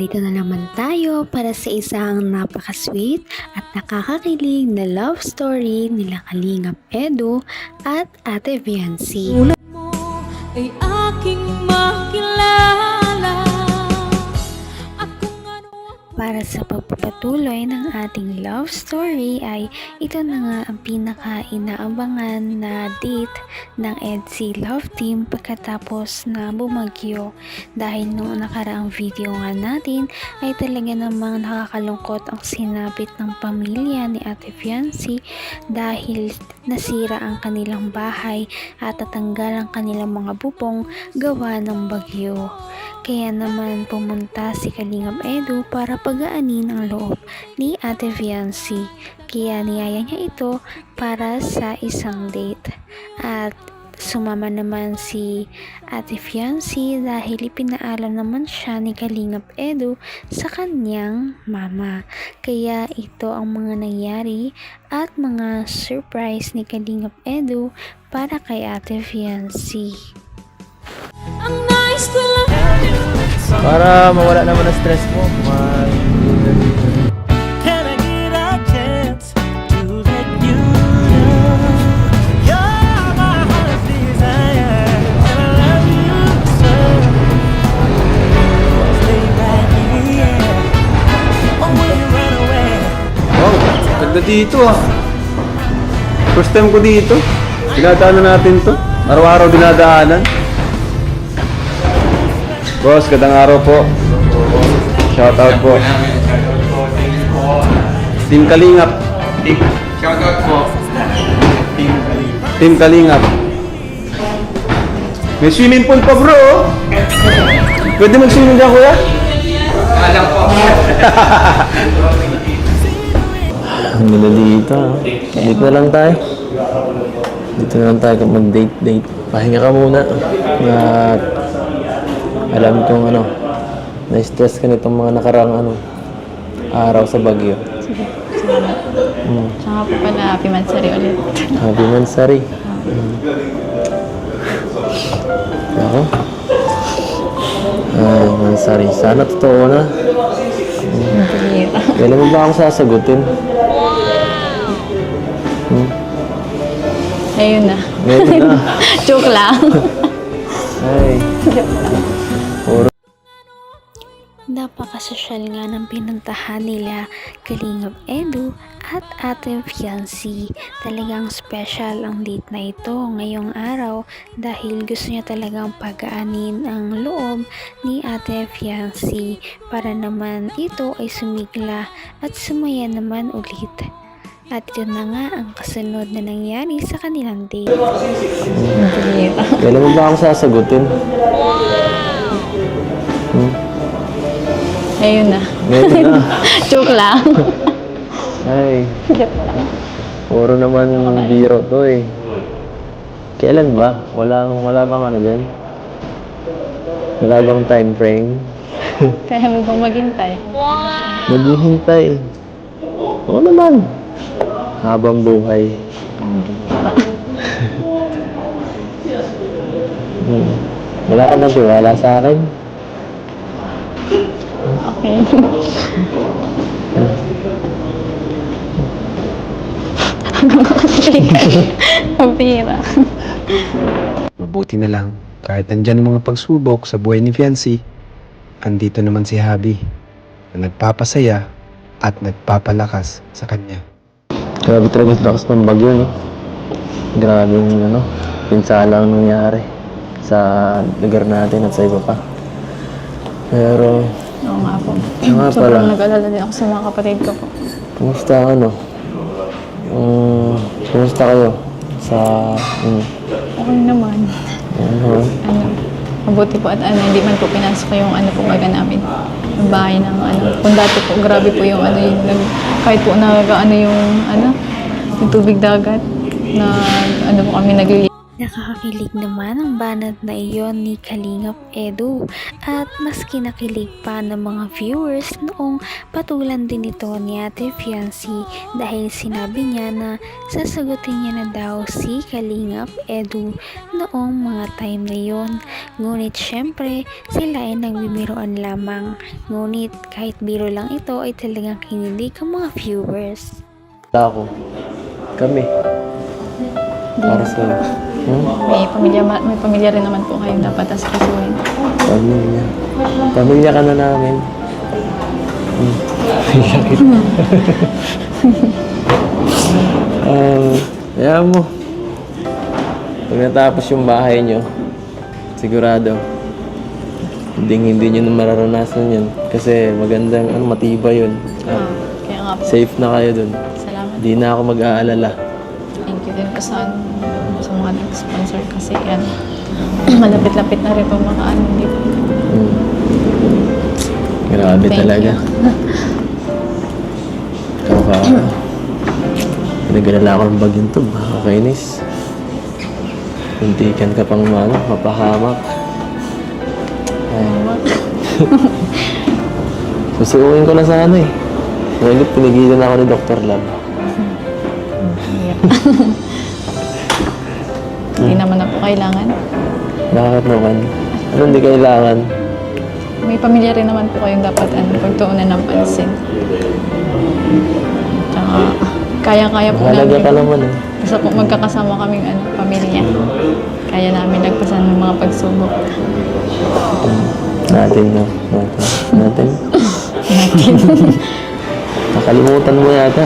narito na naman tayo para sa isang napaka-sweet at nakakakilig na love story nila Kalingap Edu at Ate Viancy. Tulad mo ay aking makilala at kung ano. Para sa pagpapatuloy ng ating love story ay ito na nga ang pinaka-inaabangan na date ng EDSI Love Team pagkatapos na bumagyo. Dahil noong nakaraang video nga natin ay talaga namang nakakalungkot ang sinapit ng pamilya ni Ate Viancy dahil nasira ang kanilang bahay at tatanggal ang kanilang mga bubong gawa ng bagyo. Kaya naman pumunta si Kalingap Edu para pagaanin ang loob ni Ate Viancy. Kaya niyaya niya ito para sa isang date. At sumama naman si Ate Viancy dahil ipinaalam naman siya ni Kalingap Edu sa kanyang mama. Kaya ito ang mga nangyari at mga surprise ni Kalingap Edu para kay Ate Viancy. Ang nais ko lang Para mawala naman ang stress mo, Can I get a chance to let you know you're my heart's desire, and I love you so. Stay right here, or will you run away? wow, ganda dito ah. First time ko dito. Dinadaanan natin to. Araw-araw dinadaanan. Boss, gandang araw po. Shoutout po. Team Kalingap. Shoutout po. Team Kalingap. May swimming pool pa bro. Pwede mag-swimming dyan kuya? Alam po. Ang ganda dito. Dito na lang tayo. Dito na lang tayo mag-date. Pahinga ka muna. At alam kong na-stress ka nitong mga nakarang araw sa Baguio. Sige, salamat. Tsaka po pala, Happy Mansari ulit. Happy Mansari. Ako? Ay, Mansari. Sana totoo na. Hindi. Kailan mo ba akong sasagutin? Ayun na. Ngayon na. Joke lang. Ay. Puro. Napakasosyal nga ng pinuntahan nila Kalingap Edu at Ate Viancy. Talagang special ang date na ito ngayong araw dahil gusto niya talagang pagaanin ang loob ni Ate Viancy para naman ito ay sumigla at sumaya naman ulit. At ito na nga ang kasunod na nangyari sa kanilang date. Hindi. Kailan mo ba akong sasagutin? Ayun na. Ngayon na. Joke lang. Ay. Joke lang. Puro naman biro to eh. Kailan ba? Wala bang dyan? Wala bang time frame? Kaya mo bang maghintay? Maghihintay. Oo naman. Habang buhay. Wala ka nang tiwala sa akin? Okay. Ang pira. Mabuti na lang, kahit nandyan ang mga pagsubok sa buhay ni Viancy, andito naman si Habi na nagpapasaya at nagpapalakas sa kanya. Grabe talaga sa lakas ng bagyo, no? Grabe yung pinsala ang nangyari sa lugar natin at sa iba pa. Pero, Oo nga po. nga pala. Sobrang nag-alala din ako sa mga kapatid ko po. kumusta kumusta kayo sa, Okay naman. Mabuti po at hindi man po pinasok ko yung po baga namin. Yung bahay ng Kung dati po, grabe po yung kahit po yung tubig dagat na po kami naglilinis. Nakakakilig naman ang banat na iyon ni Kalingap Edu at mas kinakilig pa ng mga viewers noong patulan din ito ni Ate Fiancy dahil sinabi niya na sasagutin niya na daw si Kalingap Edu noong mga time na yon. Ngunit syempre sila ay nagbibiroan lamang. Ngunit kahit biro lang ito ay talagang kinilig ang mga viewers. Ako. Kami. Para sa... May pamilya rin naman po kayong dapat asikasuhin. Pamilya. Pamilya ka na namin. Sakit. Kaya mo. Pag natapos yung bahay nyo, sigurado, hindi nyo na mararanasan yun. Kasi magandang, matibay yun. Kaya nga po, Safe na kayo dun. salamat. Hindi na ako mag-aalala. Thank you din po sa mga nag-sponsor kasi yan. Malapit-lapit na rin po mga ano dito. Grabe Thank talaga. Pinag-alala ko ng bagyong to. Makakainis. Kuntikan ka pang mapahamak. Ay. Susuuin ko na sana eh. Ngayon, pinigilan ako ni Dr. Lab. Hindi naman na po kailangan. Bakit naman? Ano hindi kailangan? May pamilya rin naman po kayong dapat pagtuunan ng pansin. Tsaka, kaya-kaya po Mahalaga namin. ka naman eh. Basta po magkakasama kaming pamilya. Kaya namin nagpasan ng mga pagsubok. Natin. Nakalimutan mo yata.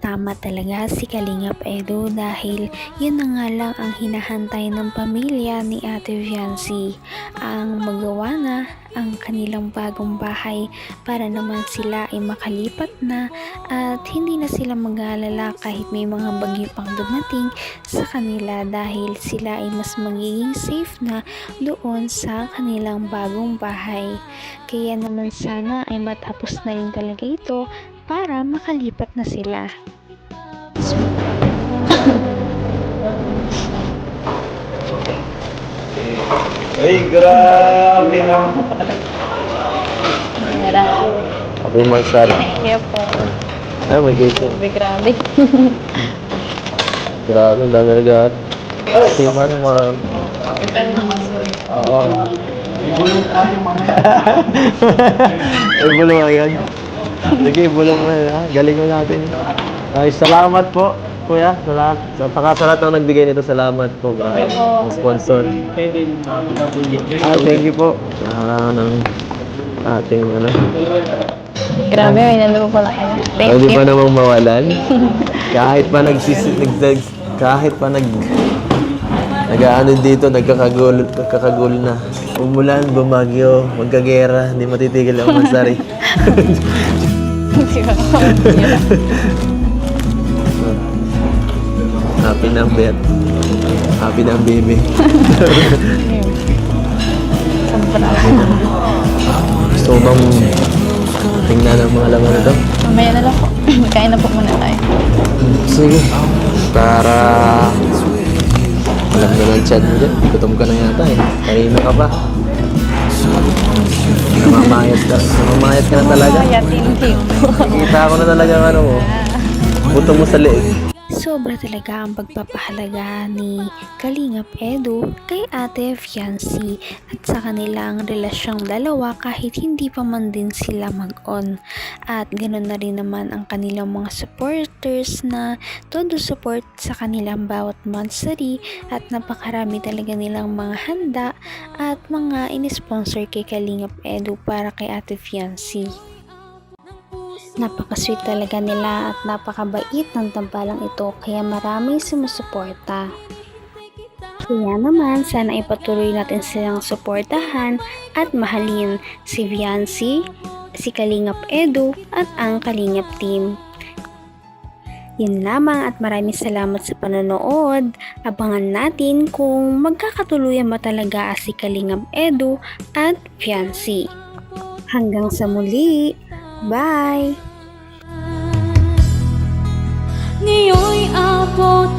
Tama talaga si Kalingap Edu dahil yun na nga lang ang hinahantay ng pamilya ni Ate Fiancy, ang magawa na ang kanilang bagong bahay para naman sila ay makalipat na at hindi na sila mag-aalala kahit may mga bagyo pang dumating sa kanila dahil sila ay mas magiging safe na doon sa kanilang bagong bahay. Kaya naman sana ay matapos na rin talaga ito para makalipat na sila. Ay, grabe na. Happy Marsar. Kaya po. Ay, may gate. Grabe. Grabe, ang dami agad. Ay, man. Oo. Ay, bulong lang yan. Sige, bulong na yan. Galing mo natin. Ay, salamat po, kuya. Salamat. Sa lahat ng nagbigay nito, salamat po. Ang sponsor. Thank you po. Ng ating Grabe, may nalo pala kayo. Thank Pwede you. pa namang mawalan. Kahit pa nag-aano dito, nagkakagulo na. Umulan, bumagyo, magkagera, hindi matitigil ang mansari. Happy na ang bet. Happy na ang baby. Gusto mo bang tingnan ang mga laman nito? Mamaya na lang po. Kain na po muna tayo. Sige. Para alam na ng chat mo dyan. Gutom ka na yata eh. Kanina ka pa. Namamayat ka na talaga. Kaya thank you. Nakita ko na talaga ang ano mo. Buto mo sa leeg. Sobra talaga ang pagpapahalaga ni Kalingap Edu kay Ate Fiancy at sa kanilang relasyong dalawa kahit hindi pa man din sila mag-on. At ganoon na rin naman ang kanilang mga supporters na todo support sa kanilang bawat monthsary at napakarami talaga nilang mga handa at mga in-sponsor kay Kalingap Edu para kay Ate Fiancy. Napaka-sweet talaga nila at napakabait ng tambalang ito kaya maraming sumusuporta. Kaya naman sana ipatuloy natin silang suportahan at mahalin si Fiancy, si Kalingap Edu at ang Kalingap team. Yun lamang at maraming salamat sa panonood. Abangan natin kung magkakatuluyan ba talaga si Kalingap Edu at Fiancy. Hanggang sa muli! Bye! Ngayon'y abot